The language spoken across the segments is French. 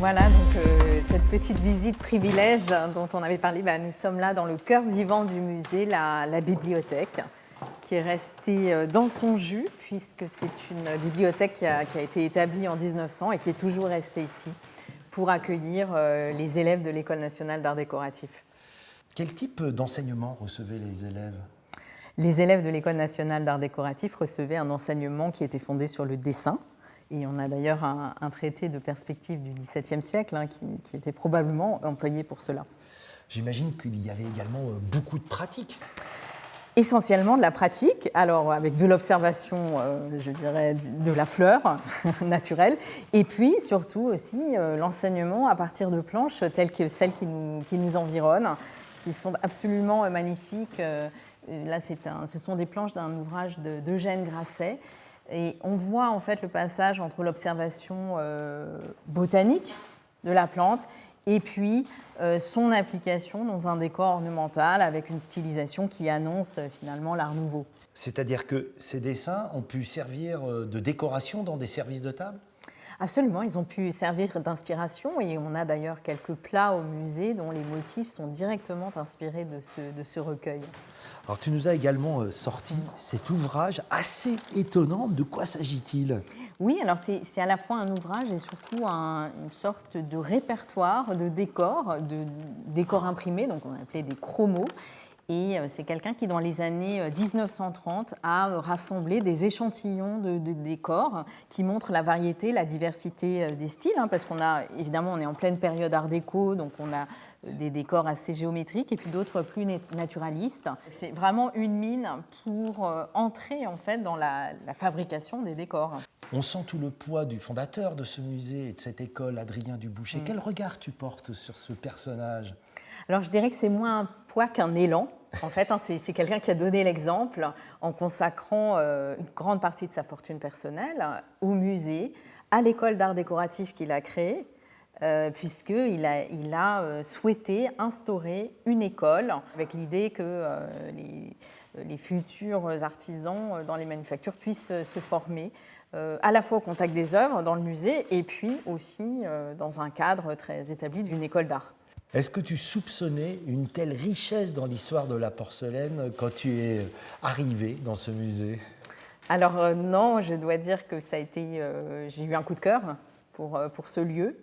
Voilà, donc cette petite visite privilège dont on avait parlé, nous sommes là dans le cœur vivant du musée, la bibliothèque, qui est restée dans son jus, puisque c'est une bibliothèque qui a été établie en 1900 et qui est toujours restée ici pour accueillir les élèves de l'École nationale d'art décoratif. Quel type d'enseignement recevaient les élèves ? Les élèves de l'École nationale d'art décoratif recevaient un enseignement qui était fondé sur le dessin. Et on a d'ailleurs un traité de perspective du XVIIe siècle qui était probablement employé pour cela. J'imagine qu'il y avait également beaucoup de pratiques. Essentiellement de la pratique, alors avec de l'observation, je dirais, de la fleur naturelle, et puis surtout aussi l'enseignement à partir de planches telles que celles qui nous environnent, qui sont absolument magnifiques. Là, ce sont des planches d'un ouvrage d'Eugène Grasset. Et on voit en fait le passage entre l'observation botanique de la plante et puis son application dans un décor ornemental avec une stylisation qui annonce finalement l'art nouveau. C'est-à-dire que ces dessins ont pu servir de décoration dans des services de table ? Absolument, ils ont pu servir d'inspiration et on a d'ailleurs quelques plats au musée dont les motifs sont directement inspirés de ce recueil. Alors tu nous as également sorti cet ouvrage assez étonnant. De quoi s'agit-il ? Oui, alors c'est à la fois un ouvrage et surtout une sorte de répertoire de décors imprimés, donc on appelait des chromos. Et c'est quelqu'un qui, dans les années 1930, a rassemblé des échantillons de décors qui montrent la variété, la diversité des styles, parce qu'on a, évidemment, on est en pleine période art déco, donc on a des décors assez géométriques et puis d'autres plus naturalistes. C'est vraiment une mine pour entrer, en fait, dans la fabrication des décors. On sent tout le poids du fondateur de ce musée et de cette école, Adrien Dubouchet. Quel regard tu portes sur ce personnage ? Alors, je dirais que c'est moins un poids qu'un élan. En fait, c'est quelqu'un qui a donné l'exemple en consacrant une grande partie de sa fortune personnelle au musée, à l'école d'art décoratif qu'il a créée, puisqu'il a souhaité instaurer une école avec l'idée que les futurs artisans dans les manufactures puissent se former à la fois au contact des œuvres dans le musée et puis aussi dans un cadre très établi d'une école d'art. Est-ce que tu soupçonnais une telle richesse dans l'histoire de la porcelaine quand tu es arrivé dans ce musée ? Alors non, je dois dire que j'ai eu un coup de cœur pour ce lieu,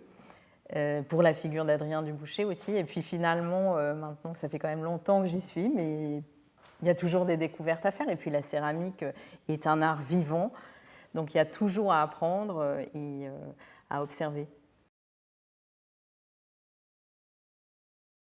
pour la figure d'Adrien Dubouchet aussi. Et puis finalement, maintenant, ça fait quand même longtemps que j'y suis, mais il y a toujours des découvertes à faire. Et puis la céramique est un art vivant, donc il y a toujours à apprendre et à observer.